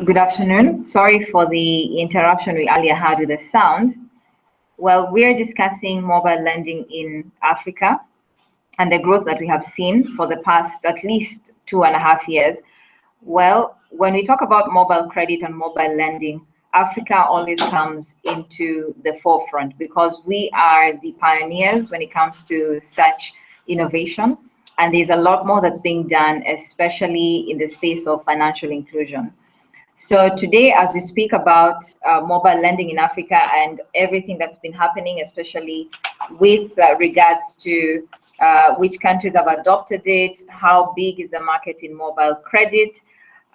Good afternoon. Sorry for the interruption we earlier had with the sound. Well, we're discussing mobile lending in Africa and the growth that we have seen for the past at least 2.5 years. Well, when we talk about mobile credit and mobile lending, Africa always comes into the forefront because we are the pioneers when it comes to such innovation. And there's a lot more that's being done, especially in the space of financial inclusion. So today, as we speak about mobile lending in Africa and everything that's been happening, especially with regards to which countries have adopted it, how big is the market in mobile credit,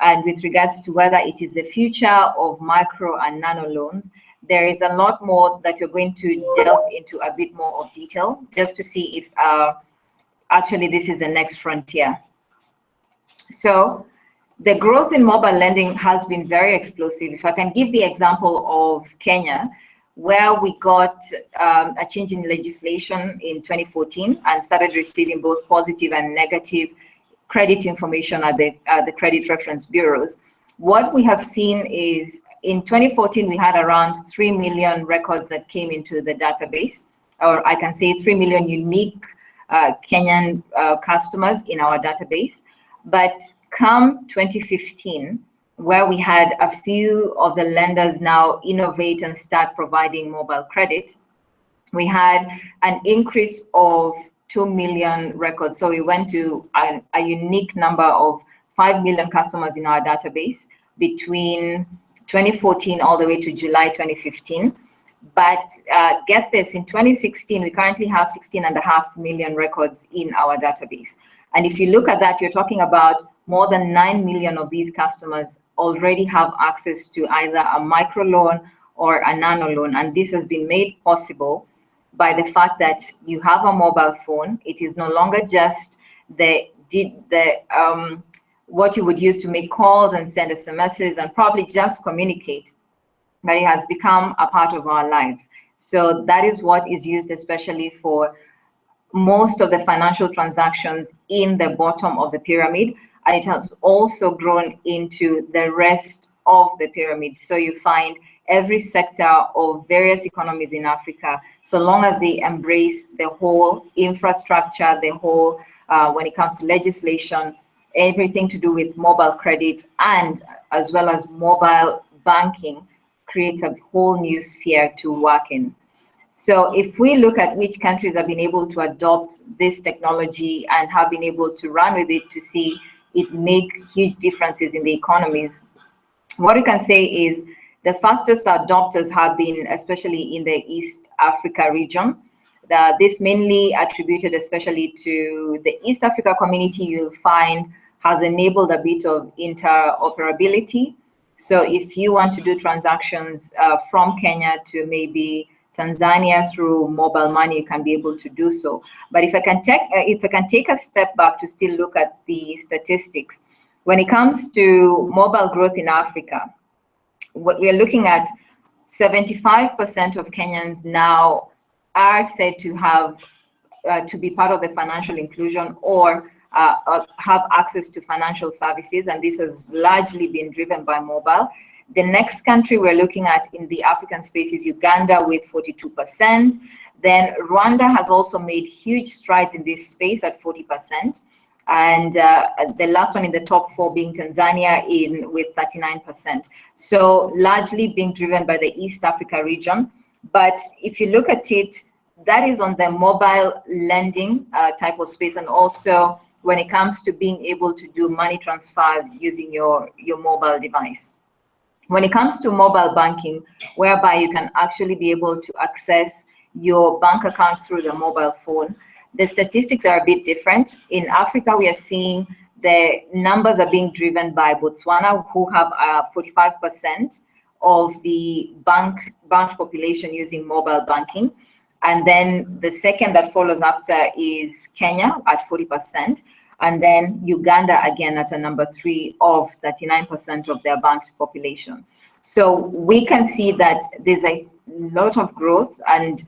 and with regards to whether it is the future of micro and nano loans, there is a lot more that you're going to delve into a bit more of detail, just to see if actually this is the next frontier. So the growth in mobile lending has been very explosive. If I can give the example of Kenya, where we got a change in legislation in 2014 and started receiving both positive and negative credit information at the credit reference bureaus. What we have seen is in 2014, we had around 3 million records that came into the database, or I can say 3 million unique Kenyan customers in our database. But come 2015, where we had a few of the lenders now innovate and start providing mobile credit, we had an increase of 2 million records. So we went to a unique number of 5 million customers in our database between 2014 all the way to July 2015. But get this, in 2016, we currently have 16.5 million records in our database. And if you look at that, you're talking about more than 9 million of these customers already have access to either a micro loan or a nano loan. And this has been made possible by the fact that you have a mobile phone. It is no longer just what you would use to make calls and send SMSs and probably just communicate, but it has become a part of our lives. So that is what is used especially for most of the financial transactions in the bottom of the pyramid, and it has also grown into the rest of the pyramid. So you find every sector of various economies in Africa, so long as they embrace the whole infrastructure, the whole, when it comes to legislation, everything to do with mobile credit and as well as mobile banking, creates a whole new sphere to work in. So if we look at which countries have been able to adopt this technology and have been able to run with it to see it make huge differences in the economies, what we can say is the fastest adopters have been especially in the East Africa region. This mainly attributed especially to the East Africa community, you'll find has enabled a bit of interoperability. So if you want to do transactions from Kenya to maybe Tanzania through mobile money, you can be able to do so. But if I can take a step back to still look at the statistics, when it comes to mobile growth in Africa, what we are looking at, 75% of Kenyans now are said to have to be part of the financial inclusion or have access to financial services, and this has largely been driven by mobile. The next country we're looking at in the African space is Uganda with 42%. Then Rwanda has also made huge strides in this space at 40%. And the last one in the top four being Tanzania with 39%. So largely being driven by the East Africa region. But if you look at it, that is on the mobile lending type of space, and also when it comes to being able to do money transfers using your mobile device. When it comes to mobile banking, whereby you can actually be able to access your bank account through the mobile phone, the statistics are a bit different. In Africa, we are seeing the numbers are being driven by Botswana, who have 45% of the banked population using mobile banking. And then the second that follows after is Kenya at 40%. And then Uganda again at a number 3 of 39% of their banked population. So we can see that there's a lot of growth, and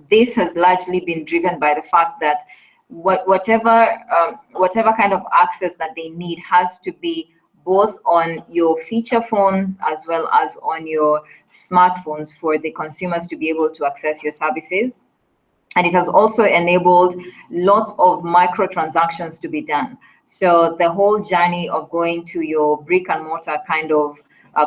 this has largely been driven by the fact that whatever kind of access that they need has to be both on your feature phones as well as on your smartphones for the consumers to be able to access your services. And it has also enabled lots of microtransactions to be done. So the whole journey of going to your brick and mortar kind of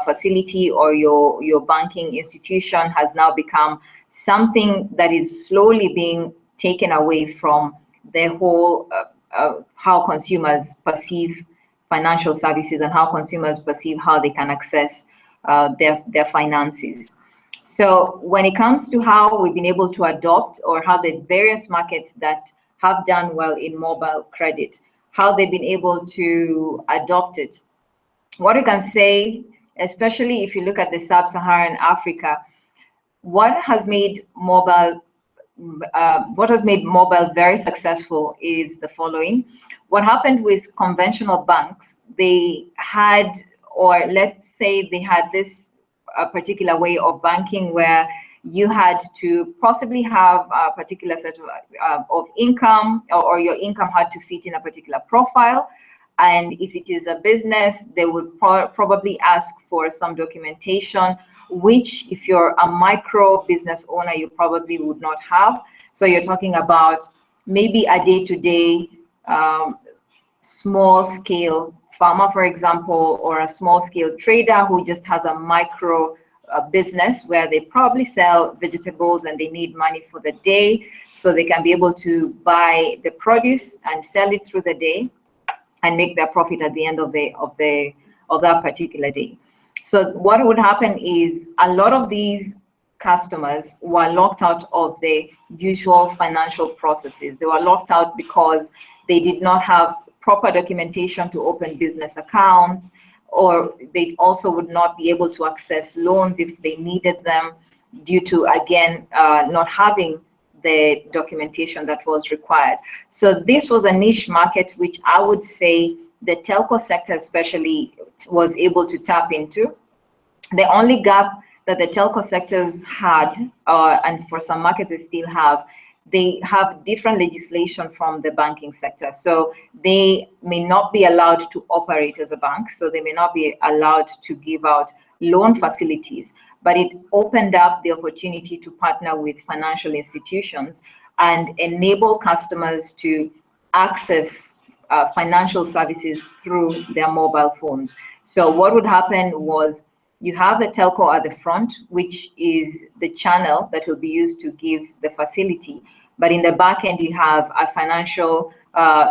facility or your banking institution has now become something that is slowly being taken away from the whole how consumers perceive financial services and how consumers perceive how they can access their finances. So when it comes to how we've been able to adopt, or how the various markets that have done well in mobile credit, how they've been able to adopt it, what we can say, especially if you look at the sub-Saharan Africa, what has made mobile very successful is the following. What happened with conventional banks, they had, or let's say they had this particular way of banking where you had to possibly have a particular set of income, or your income had to fit in a particular profile. And if it is a business, they would probably ask for some documentation, which if you're a micro business owner, you probably would not have. So you're talking about maybe a day-to-day small scale farmer, for example, or a small scale trader who just has a micro business where they probably sell vegetables and they need money for the day, so they can be able to buy the produce and sell it through the day and make their profit at the end of that particular day. So what would happen is a lot of these customers were locked out of the usual financial processes. They were locked out because they did not have proper documentation to open business accounts, or they also would not be able to access loans if they needed them due to, again, not having the documentation that was required. So this was a niche market, which I would say the telco sector especially was able to tap into. The only gap that the telco sectors had, and for some markets they still have, they have different legislation from the banking sector. So they may not be allowed to operate as a bank, so they may not be allowed to give out loan facilities, but it opened up the opportunity to partner with financial institutions and enable customers to access financial services through their mobile phones. So what would happen was, you have the telco at the front, which is the channel that will be used to give the facility. But in the back end, you have a financial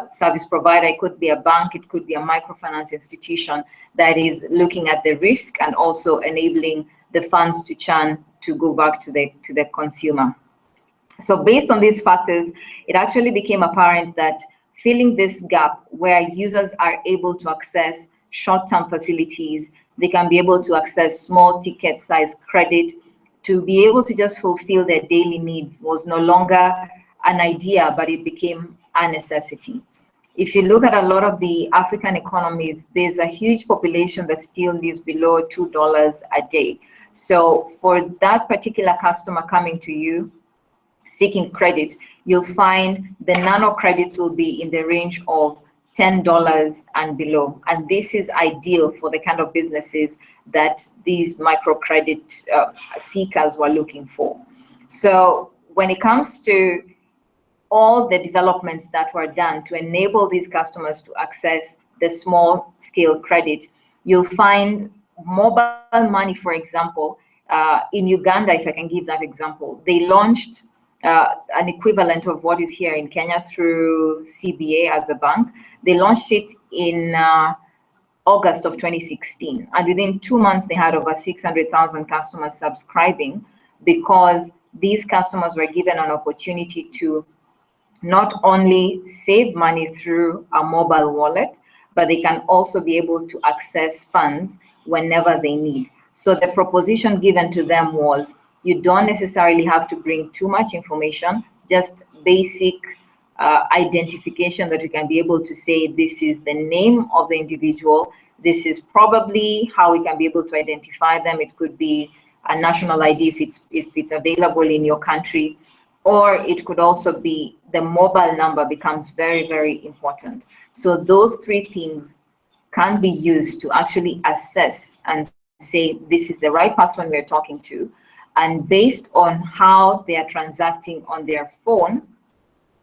service provider. It could be a bank, it could be a microfinance institution that is looking at the risk and also enabling the funds to churn to go back to the consumer. So based on these factors, it actually became apparent that filling this gap where users are able to access short-term facilities, they can be able to access small ticket size credit to be able to just fulfill their daily needs, was no longer an idea, but it became a necessity. If you look at a lot of the African economies, there's a huge population that still lives below $2 a day. So for that particular customer coming to you seeking credit, you'll find the nano credits will be in the range of $10 and below. And this is ideal for the kind of businesses that these microcredit seekers were looking for. So when it comes to all the developments that were done to enable these customers to access the small scale credit, you'll find mobile money, for example, in Uganda, if I can give that example, they launched an equivalent of what is here in Kenya through CBA as a bank. They launched it in August of 2016. And within 2 months, they had over 600,000 customers subscribing, because these customers were given an opportunity to not only save money through a mobile wallet, but they can also be able to access funds whenever they need. So the proposition given to them was, you don't necessarily have to bring too much information, just basic identification that you can be able to say, this is the name of the individual, this is probably how we can be able to identify them. It could be a national ID if it's available in your country, or it could also be the mobile number becomes very, very important. So those three things can be used to actually assess and say, this is the right person we're talking to. And based on how they are transacting on their phone,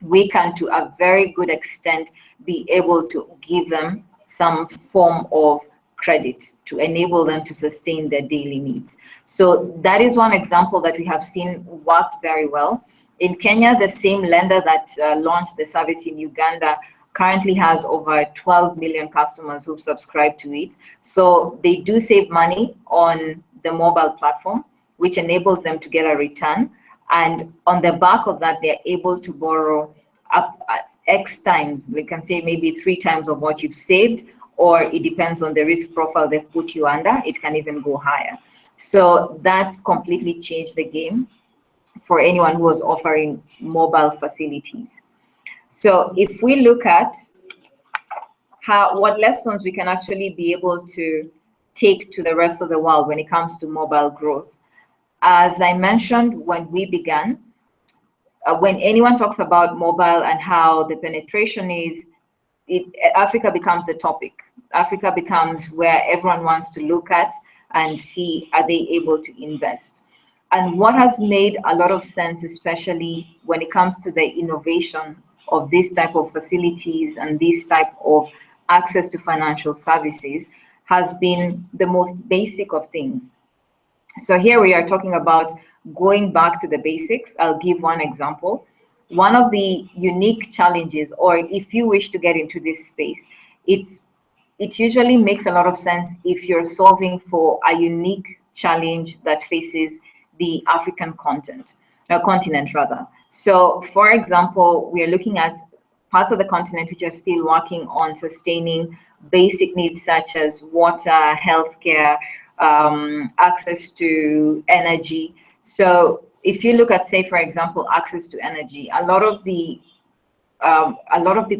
we can, to a very good extent, be able to give them some form of credit to enable them to sustain their daily needs. So that is one example that we have seen worked very well. In Kenya, the same lender that launched the service in Uganda currently has over 12 million customers who've subscribed to it. So they do save money on the mobile platform, which enables them to get a return. And on the back of that, they're able to borrow up X times. We can say maybe 3 times of what you've saved, or it depends on the risk profile they've put you under. It can even go higher. So that completely changed the game for anyone who was offering mobile facilities. So if we look at what lessons we can actually be able to take to the rest of the world when it comes to mobile growth. As I mentioned when we began, when anyone talks about mobile and how the penetration is, Africa becomes the topic. Africa becomes where everyone wants to look at and see, are they able to invest? And what has made a lot of sense, especially when it comes to the innovation of this type of facilities and this type of access to financial services, has been the most basic of things. So here we are talking about going back to the basics. I'll give one example. One of the unique challenges, or if you wish to get into this space, it usually makes a lot of sense if you're solving for a unique challenge that faces the African continent. So for example, we are looking at parts of the continent which are still working on sustaining basic needs such as water, healthcare, access to energy. So if you look at, say, for example, access to energy, a lot of the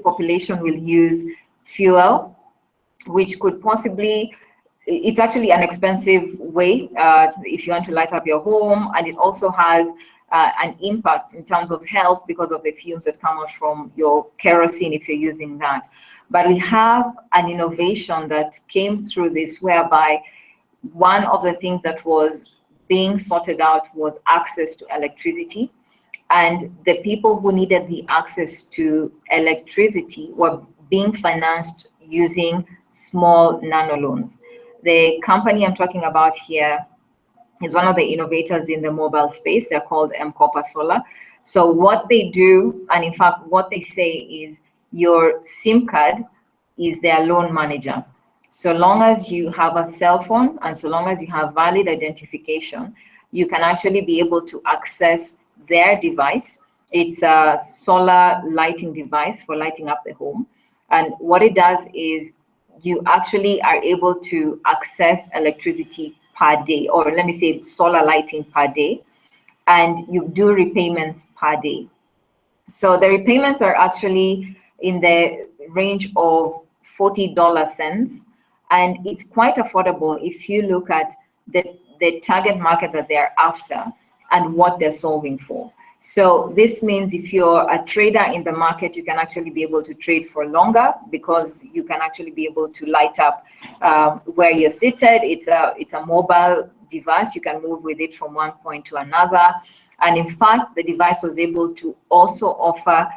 population will use fuel, which could possibly, it's actually an expensive way if you want to light up your home, and it also has an impact in terms of health because of the fumes that come out from your kerosene if you're using that. But we have an innovation that came through this, whereby one of the things that was being sorted out was access to electricity. And the people who needed the access to electricity were being financed using small nano loans. The company I'm talking about here is one of the innovators in the mobile space. They're called M-Copper Solar. So what they do, and in fact, what they say is your SIM card is their loan manager. So long as you have a cell phone and so long as you have valid identification, you can actually be able to access their device. It's a solar lighting device for lighting up the home. And what it does is you actually are able to access electricity per day, or let me say solar lighting per day, and you do repayments per day. So the repayments are actually in the range of 40 cents, and it's quite affordable if you look at the target market that they're after and what they're solving for. So this means if you're a trader in the market, you can actually be able to trade for longer because you can actually be able to light up where you're seated. It's a mobile device. You can move with it from one point to another. And in fact, the device was able to also offer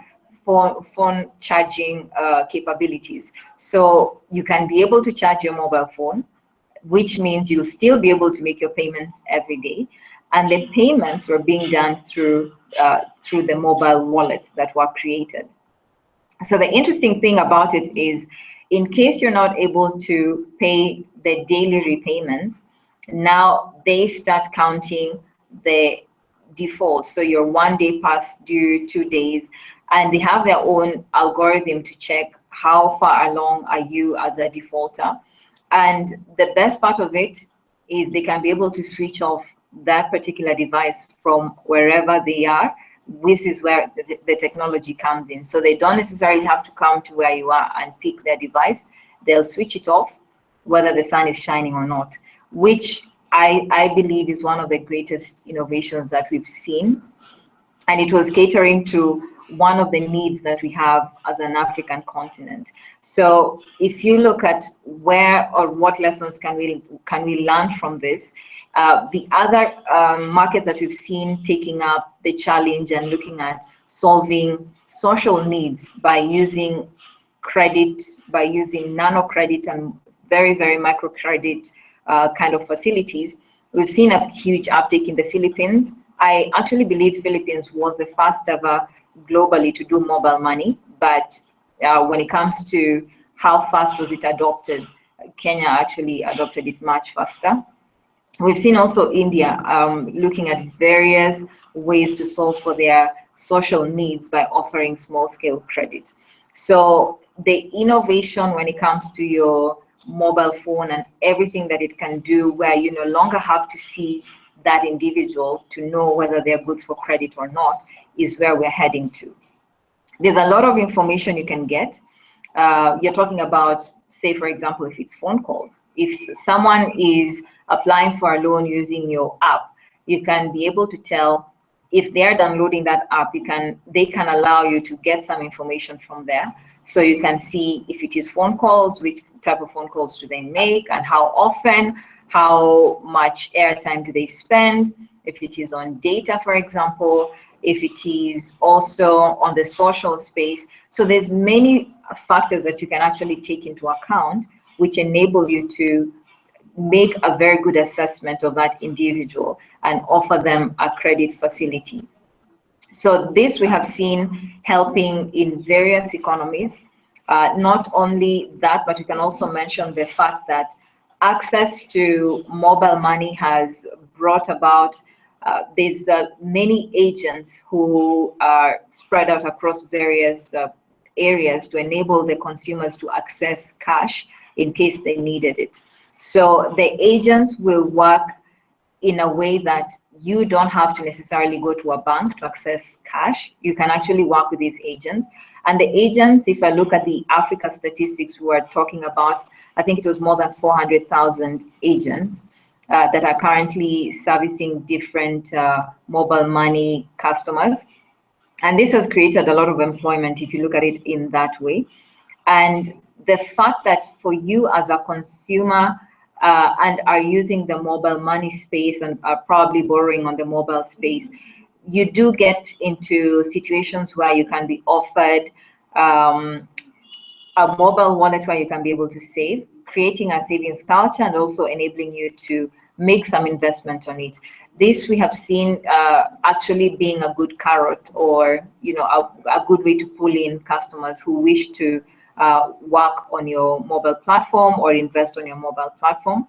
phone charging capabilities. So you can be able to charge your mobile phone, which means you'll still be able to make your payments every day. And the payments were being done through the mobile wallets that were created. So the interesting thing about it is, in case you're not able to pay the daily repayments, now they start counting the defaults. So you're 1 day past due, 2 days, and they have their own algorithm to check how far along are you as a defaulter. And the best part of it is they can be able to switch off that particular device from wherever they are. This is where the technology comes in. So they don't necessarily have to come to where you are and pick their device. They'll switch it off whether the sun is shining or not, which I believe is one of the greatest innovations that we've seen. And it was catering to one of the needs that we have as an African continent. So if you look at where or what lessons can we learn from this, the other markets that we've seen taking up the challenge and looking at solving social needs by using credit, by using nano credit and very, very microcredit kind of facilities, we've seen a huge uptake in the Philippines. I actually believe Philippines was the first ever globally to do mobile money, but when it comes to how fast was it adopted, Kenya actually adopted it much faster. We've seen also India looking at various ways to solve for their social needs by offering small-scale credit. So the innovation when it comes to your mobile phone and everything that it can do, where you no longer have to see that individual to know whether they're good for credit or not, is where we're heading to. There's a lot of information you can get. You're talking about, say, for example, if it's phone calls. If someone is applying for a loan using your app, you can be able to tell if they're downloading that app, they can allow you to get some information from there. So you can see if it is phone calls, which type of phone calls do they make and how often, how much airtime do they spend, if it is on data, for example, if it is also on the social space. So there's many factors that you can actually take into account, which enable you to make a very good assessment of that individual and offer them a credit facility. So this we have seen helping in various economies. Not only that, but we can also mention the fact that access to mobile money has brought about, there's many agents who are spread out across various areas to enable the consumers to access cash in case they needed it. So the agents will work in a way that you don't have to necessarily go to a bank to access cash. You can actually work with these agents. And the agents, if I look at the Africa statistics we were talking about, I think it was more than 400,000 agents that are currently servicing different mobile money customers. And this has created a lot of employment if you look at it in that way. And the fact that for you as a consumer and are using the mobile money space and are probably borrowing on the mobile space, you do get into situations where you can be offered a mobile wallet where you can be able to save, creating a savings culture and also enabling you to make some investment on it. This we have seen actually being a good carrot, or a good way to pull in customers who wish to work on your mobile platform or invest on your mobile platform.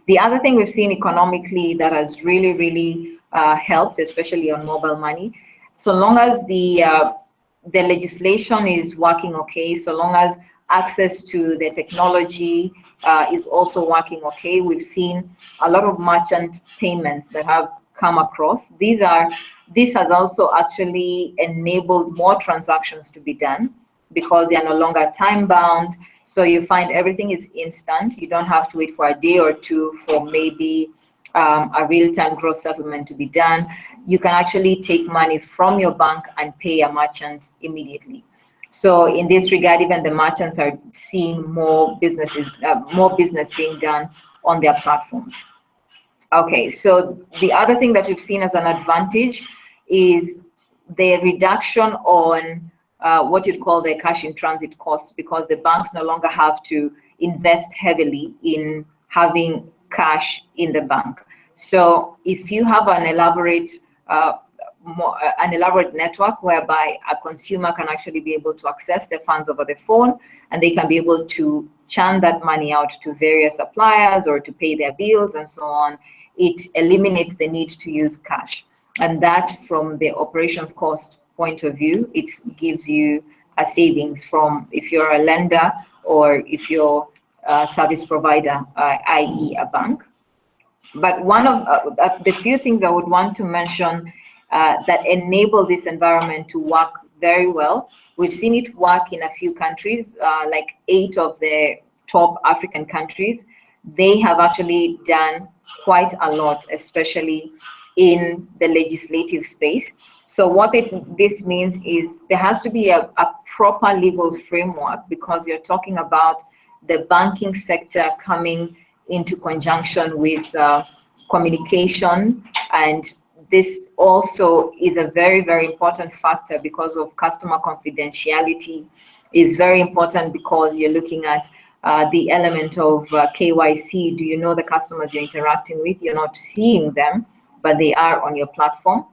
The other thing we've seen economically that has really, really helped, especially on mobile money, so long as the legislation is working okay, so long as access to the technology is also working okay, we've seen a lot of merchant payments that have come across. This has also actually enabled more transactions to be done because they are no longer time bound. So you find everything is instant. You don't have to wait for a day or two for maybe a real-time gross settlement to be done. You can actually take money from your bank and pay a merchant immediately. So in this regard, even the merchants are seeing more business being done on their platforms. Okay, so the other thing that we've seen as an advantage is the reduction on what you'd call the cash in transit costs, because the banks no longer have to invest heavily in having cash in the bank. So if you have an elaborate network whereby a consumer can actually be able to access their funds over the phone, and they can be able to churn that money out to various suppliers or to pay their bills and so on, it eliminates the need to use cash. And that, from the operations cost point of view, it gives you a savings from if you're a lender or if you're a service provider, i.e. a bank. But one of the few things I would want to mention that enable this environment to work very well, we've seen it work in a few countries, like 8 of the top African countries. They have actually done quite a lot, especially in the legislative space. So what this means is there has to be a proper legal framework, because you're talking about the banking sector coming into conjunction with communication, and this also is a very, very important factor because of customer confidentiality. Is very important because you're looking at the element of KYC. Do you know the customers you're interacting with? You're not seeing them, but they are on your platform.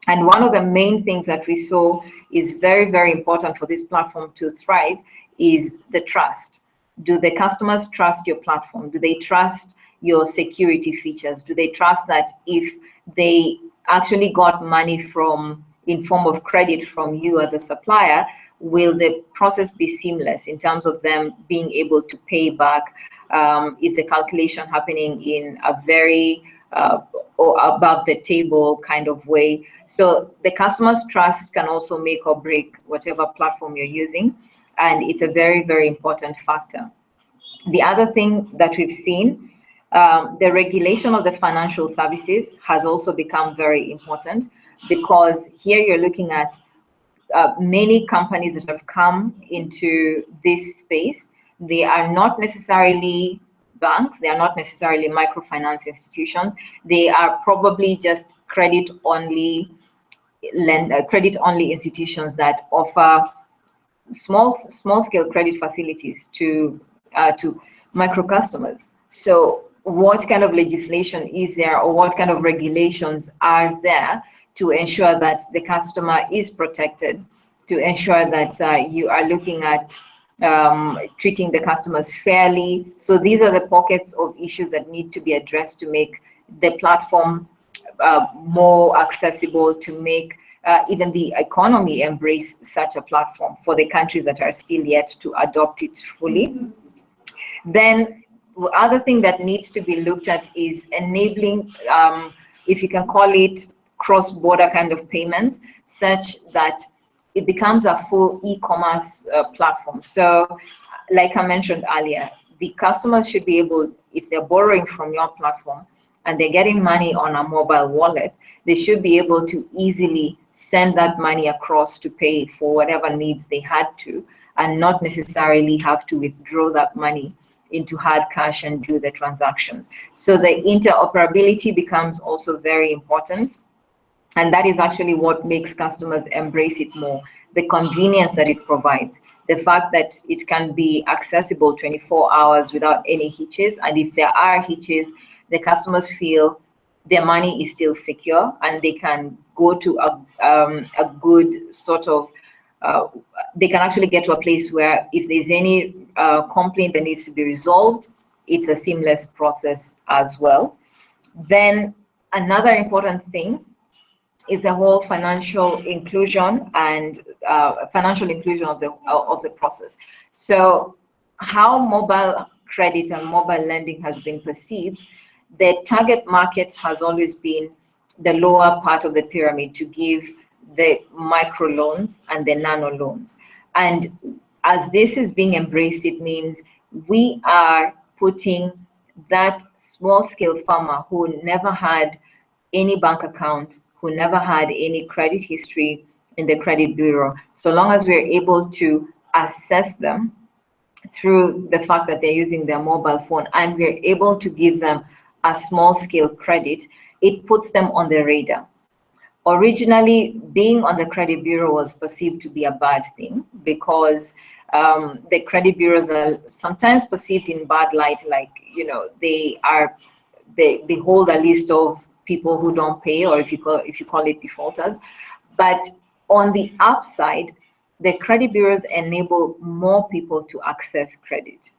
And one of the main things that we saw is very, very important for this platform to thrive is the trust. Do the customers trust your platform? Do they trust your security features? Do they trust that if they actually got money from in form of credit from you as a supplier, will the process be seamless in terms of them being able to pay back? Is the calculation happening in a very or above the table kind of way? So the customer's trust can also make or break whatever platform you're using, and it's a very, very important factor. The other thing that we've seen, the regulation of the financial services has also become very important, because here you're looking at many companies that have come into this space. They are not necessarily banks, they are not necessarily microfinance institutions, they are probably just credit only institutions that offer small scale credit facilities to micro customers. So what kind of legislation is there, or what kind of regulations are there to ensure that the customer is protected, to ensure that you are looking at treating the customers fairly? So these are the pockets of issues that need to be addressed to make the platform more accessible, to make even the economy embrace such a platform for the countries that are still yet to adopt it fully. Then the other thing that needs to be looked at is enabling, if you can call it, cross-border kind of payments, such that it becomes a full e-commerce platform. So like I mentioned earlier, the customers should be able, if they're borrowing from your platform and they're getting money on a mobile wallet, they should be able to easily send that money across to pay for whatever needs they had to, and not necessarily have to withdraw that money into hard cash and do the transactions. So the interoperability becomes also very important. And that is actually what makes customers embrace it more. The convenience that it provides, the fact that it can be accessible 24 hours without any hitches. And if there are hitches, the customers feel their money is still secure, and they can go to a good sort of, they can actually get to a place where if there's any complaint that needs to be resolved, it's a seamless process as well. Then another important thing is the whole financial inclusion and financial inclusion of the process. So how mobile credit and mobile lending has been perceived, the target market has always been the lower part of the pyramid, to give the micro loans and the nano loans. And as this is being embraced, it means we are putting that small scale farmer who never had any bank account, who never had any credit history in the credit bureau, so long as we're able to assess them through the fact that they're using their mobile phone, and we're able to give them a small scale credit, it puts them on the radar. Originally, being on the credit bureau was perceived to be a bad thing, because the credit bureaus are sometimes perceived in bad light, like, you know, they hold a list of people who don't pay, or if you call it defaulters. But on the upside, the credit bureaus enable more people to access credit.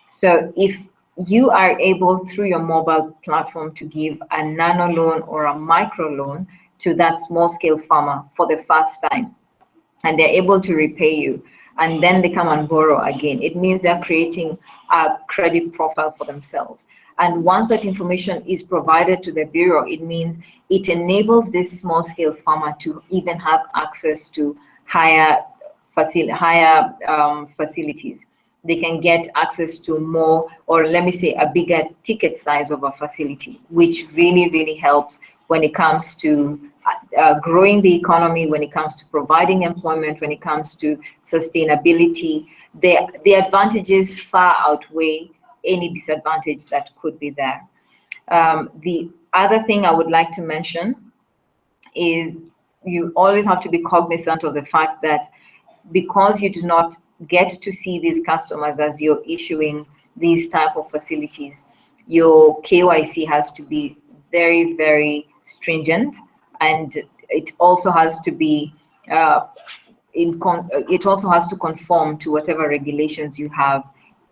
So if you are able through your mobile platform to give a nano loan or a micro loan to that small scale farmer for the first time, and they're able to repay you, and then they come and borrow again, it means they're creating a credit profile for themselves. And once that information is provided to the bureau, it means it enables this small scale farmer to even have access to higher facilities. They can get access to more, or let me say, a bigger ticket size of a facility, which really, really helps when it comes to growing the economy, when it comes to providing employment, when it comes to sustainability, the advantages far outweigh any disadvantage that could be there. The other thing I would like to mention is you always have to be cognizant of the fact that because you do not get to see these customers as you're issuing these type of facilities, your KYC has to be very, very stringent, and it also has to be it also has to conform to whatever regulations you have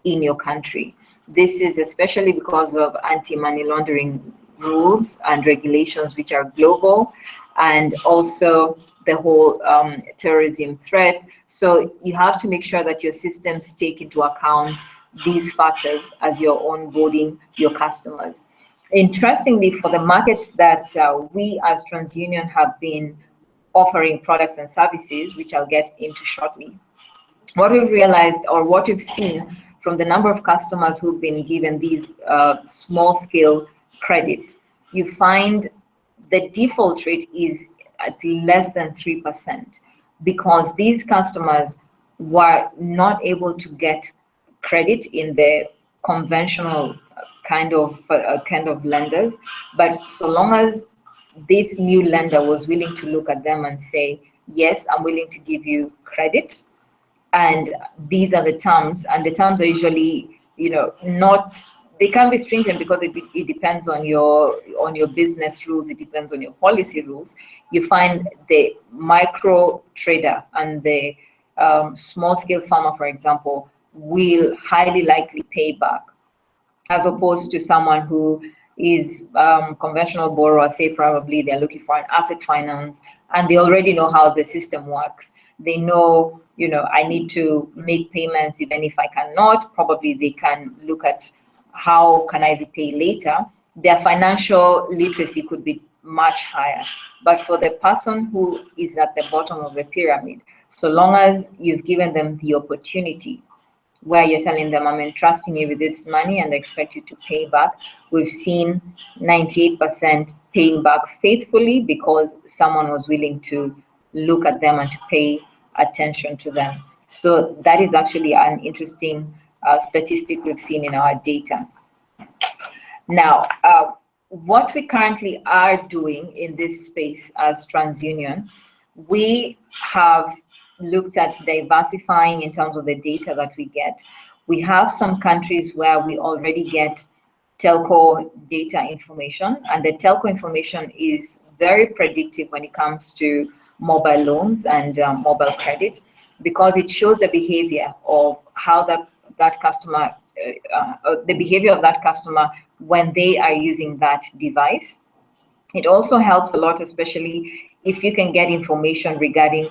in your country. This is especially because of anti-money laundering rules and regulations which are global, and also the whole terrorism threat. So you have to make sure that your systems take into account these factors as you're onboarding your customers. Interestingly, for the markets that we as TransUnion have been offering products and services, which I'll get into shortly, what we've realized, or what we've seen from the number of customers who've been given these small scale credit, you find the default rate is at less than 3%, because these customers were not able to get credit in the conventional kind of lenders. But so long as this new lender was willing to look at them and say, yes, I'm willing to give you credit, and these are the terms, and the terms are usually, not, they can be stringent because it depends on your business rules, it depends on your policy rules. You find the micro trader and the small scale farmer, for example, will highly likely pay back, as opposed to someone who is conventional borrower, say probably they're looking for an asset finance and they already know how the system works. They know, I need to make payments even if I cannot. Probably they can look at how can I repay later. Their financial literacy could be much higher. But for the person who is at the bottom of the pyramid, so long as you've given them the opportunity where you're telling them, I'm entrusting you with this money and I expect you to pay back, we've seen 98% paying back faithfully because someone was willing to look at them and to pay attention to them. So that is actually an interesting statistic we've seen in our data. Now, what we currently are doing in this space as TransUnion, we have looked at diversifying in terms of the data that we get. We have some countries where we already get telco data information, and the telco information is very predictive when it comes to mobile loans and mobile credit, because it shows the behavior of how that customer, the behavior of that customer when they are using that device. It also helps a lot, especially if you can get information regarding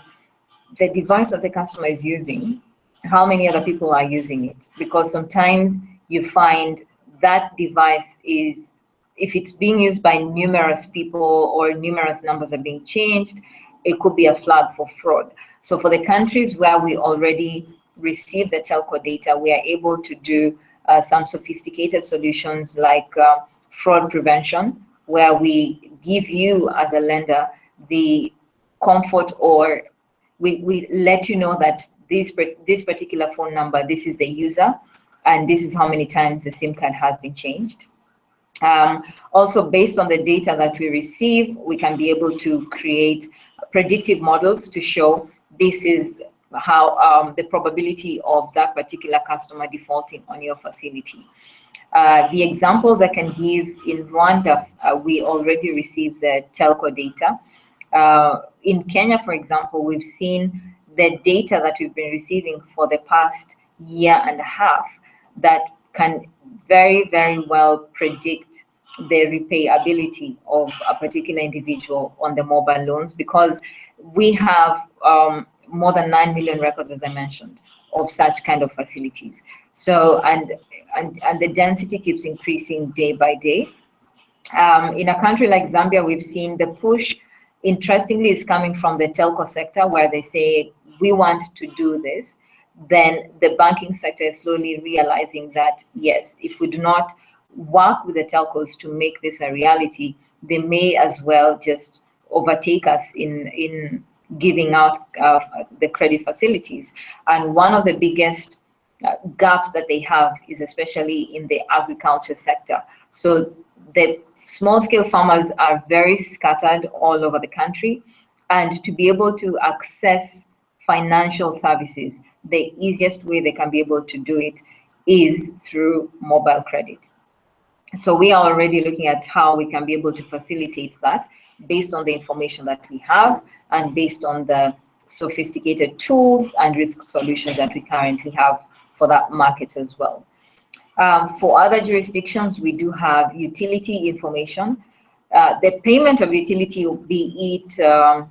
the device that the customer is using, how many other people are using it, because sometimes you find that device is, if it's being used by numerous people or numerous numbers are being changed, it could be a flag for fraud. So for the countries where we already receive the telco data, we are able to do some sophisticated solutions like fraud prevention, where we give you as a lender the comfort, or we let you know that this particular phone number, this is the user, and this is how many times the SIM card has been changed. Also, based on the data that we receive, we can be able to create predictive models to show this is how the probability of that particular customer defaulting on your facility. The examples I can give, in Rwanda, we already received the telco data. In Kenya, for example, we've seen the data that we've been receiving for the past year and a half that can very, very well predict the repayability of a particular individual on the mobile loans, because we have more than 9 million records, as I mentioned, of such kind of facilities. So, and the density keeps increasing day by day. In a country like Zambia, we've seen the push, interestingly, is coming from the telco sector, where they say, we want to do this. Then the banking sector is slowly realizing that, yes, if we do not work with the telcos to make this a reality, they may as well just overtake us in giving out the credit facilities. And one of the biggest gaps that they have is especially in the agriculture sector. So the small scale farmers are very scattered all over the country, and to be able to access financial services, the easiest way they can be able to do it is through mobile credit. So we are already looking at how we can be able to facilitate that based on the information that we have and based on the sophisticated tools and risk solutions that we currently have for that market as well. For other jurisdictions, we do have utility information. The payment of utility, be it,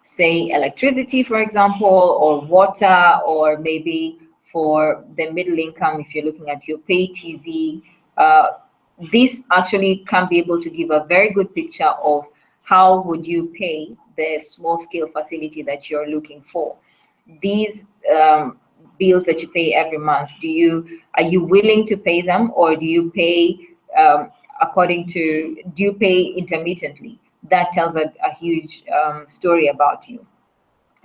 say, electricity, for example, or water, or maybe for the middle income, if you're looking at your pay TV, this actually can be able to give a very good picture of how would you pay the small scale facility that you're looking for. These bills that you pay every month, are you willing to pay them, or do you pay do you pay intermittently? That tells a huge story about you.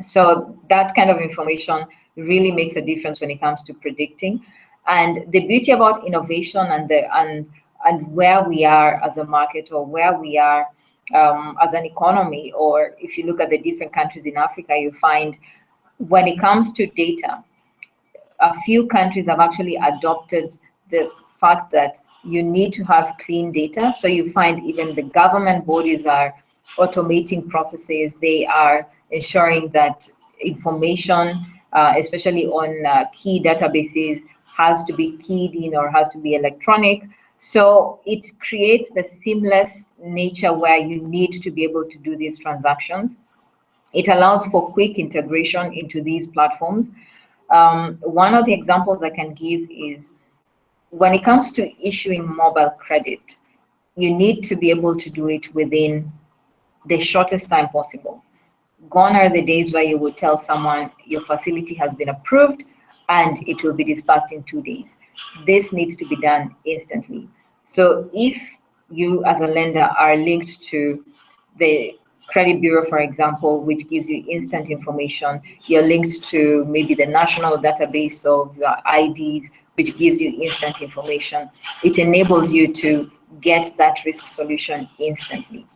So that kind of information really makes a difference when it comes to predicting. And the beauty about innovation and where we are as a market, or where we are as an economy, or if you look at the different countries in Africa, you find when it comes to data, a few countries have actually adopted the fact that you need to have clean data. So you find even the government bodies are automating processes. They are ensuring that information, especially on key databases, has to be keyed in or has to be electronic. So it creates the seamless nature where you need to be able to do these transactions. It allows for quick integration into these platforms. One of the examples I can give is when it comes to issuing mobile credit, you need to be able to do it within the shortest time possible. Gone are the days where you would tell someone your facility has been approved and it will be disbursed in 2 days. This needs to be done instantly. So if you as a lender are linked to the credit bureau, for example, which gives you instant information, you're linked to maybe the national database of IDs, which gives you instant information. It enables you to get that risk solution instantly.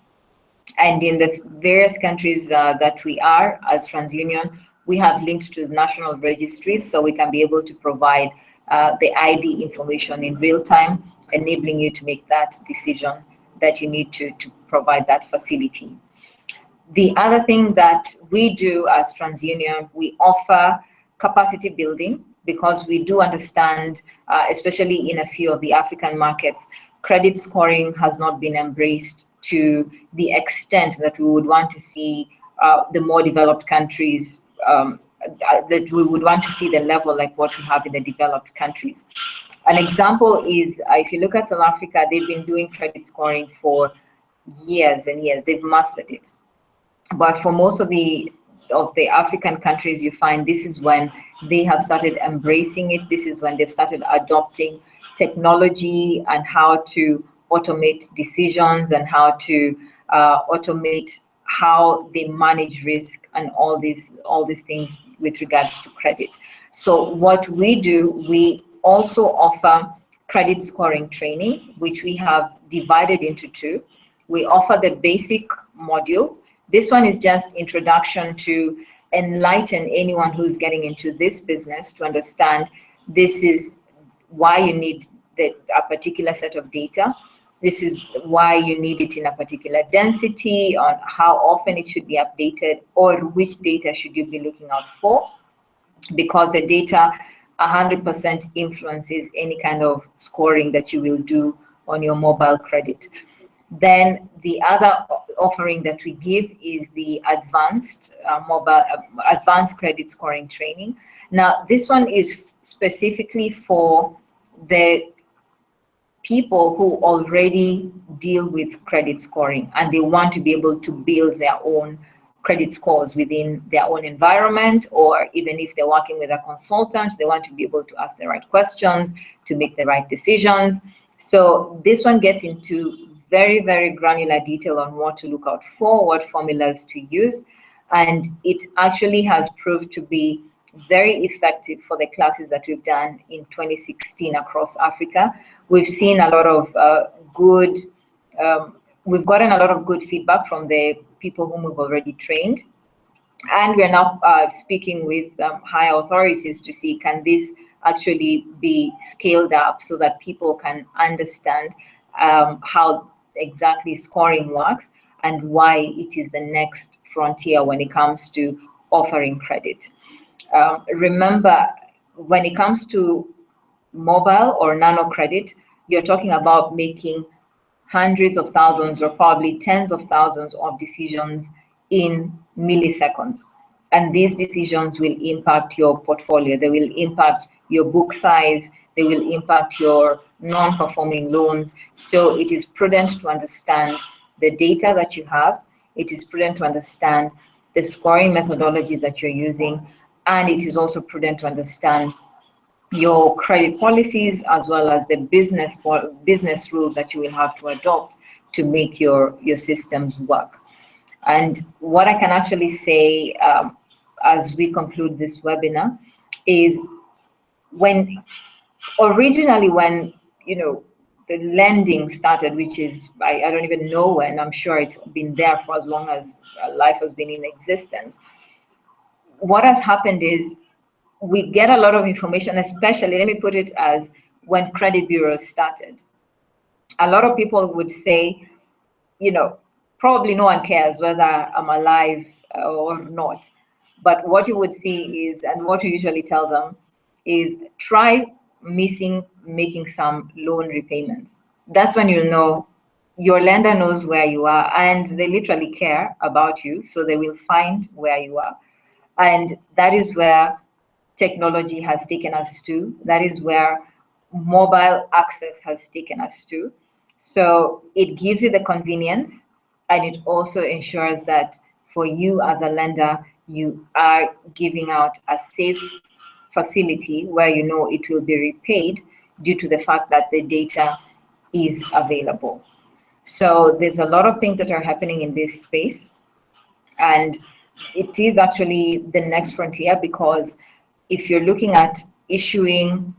And in the various countries that we are as TransUnion, we have linked to national registries, so we can be able to provide the ID information in real time, enabling you to make that decision that you need to provide that facility. The other thing that we do as TransUnion, we offer capacity building, because we do understand, especially in a few of the African markets, credit scoring has not been embraced to the extent that we would want to see the more developed countries, that we would want to see the level like what we have in the developed countries. An example is, if you look at South Africa, they've been doing credit scoring for years and years. They've mastered it. But for most of the African countries, you find this is when they have started embracing it. This is when they've started adopting technology and how to automate decisions and how to automate how they manage risk and all these things with regards to credit. So what we do, we also offer credit scoring training, which we have divided into two. We offer the basic module. This one is just introduction to enlighten anyone who's getting into this business to understand this is why you need a particular set of data. This is why you need it in a particular density, on how often it should be updated, or which data should you be looking out for, because the data 100% influences any kind of scoring that you will do on your mobile credit. Then the other offering that we give is the advanced advanced credit scoring training. Now, this one is specifically for the people who already deal with credit scoring and they want to be able to build their own credit scores within their own environment, or even if they're working with a consultant, they want to be able to ask the right questions to make the right decisions. So this one gets into very, very granular detail on what to look out for, what formulas to use. And it actually has proved to be very effective for the classes that we've done in 2016 across Africa. We've seen a lot of we've gotten a lot of good feedback from the people whom we've already trained. And we're now speaking with higher authorities to see, can this actually be scaled up so that people can understand how exactly scoring works and why it is the next frontier when it comes to offering credit. Remember, when it comes to mobile or nano credit, you're talking about making hundreds of thousands or probably tens of thousands of decisions in milliseconds. And these decisions will impact your portfolio. They will impact your book size. They will impact your non-performing loans. So it is prudent to understand the data that you have. It is prudent to understand the scoring methodologies that you're using. And it is also prudent to understand your credit policies as well as the business rules that you will have to adopt to make your systems work. And what I can actually say as we conclude this webinar is, when the lending started, which is, I don't even know when, I'm sure it's been there for as long as life has been in existence. What has happened is we get a lot of information, especially, let me put it as, when credit bureaus started. A lot of people would say, probably no one cares whether I'm alive or not. But what you would see is, and what you usually tell them is, try making some loan repayments. That's when you know your lender knows where you are and they literally care about you, so they will find where you are. And that is where technology has taken us to. That is where mobile access has taken us to. So it gives you the convenience, and it also ensures that for you as a lender, you are giving out a safe facility where you know it will be repaid due to the fact that the data is available. So there's a lot of things that are happening in this space, and it is actually the next frontier, because if you're looking at issuing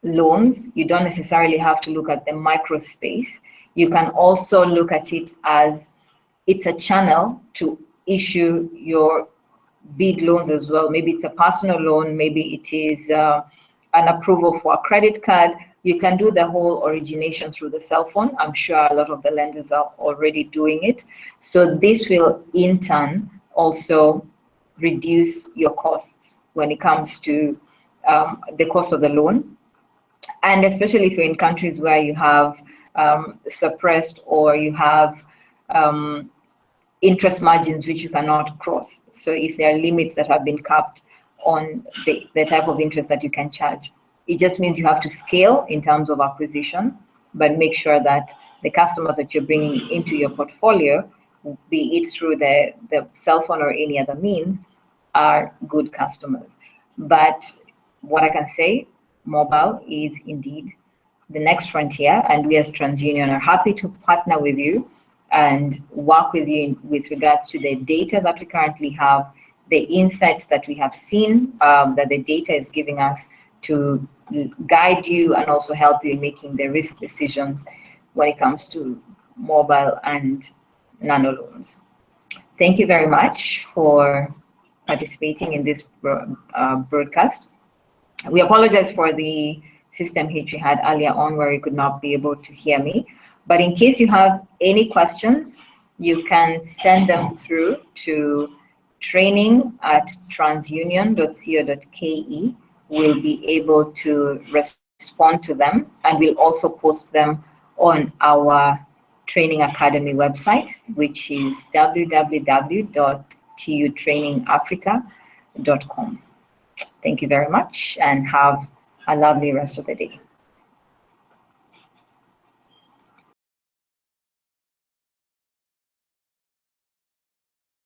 loans, you don't necessarily have to look at the micro space. You can also look at it as it's a channel to issue your big loans as well. Maybe it's a personal loan, maybe it is an approval for a credit card. You can do the whole origination through the cell phone. I'm sure a lot of the lenders are already doing it. So this will in turn also reduce your costs when it comes to the cost of the loan. And especially if you're in countries where you have suppressed, or you have interest margins which you cannot cross. So if there are limits that have been capped on the type of interest that you can charge, it just means you have to scale in terms of acquisition, but make sure that the customers that you're bringing into your portfolio, be it through the cell phone or any other means, are good customers. But what I can say, mobile is indeed the next frontier, and we as TransUnion are happy to partner with you and work with you with regards to the data that we currently have, the insights that we have seen that the data is giving us, to guide you and also help you in making the risk decisions when it comes to mobile and nano loans. Thank you very much for participating in this broadcast. We apologize for the system hitch we had earlier on where you could not be able to hear me. But in case you have any questions, you can send them through to training@transunion.co.ke. We'll be able to respond to them, and we'll also post them on our Training Academy website, which is www.tutrainingafrica.com. Thank you very much, and have a lovely rest of the day.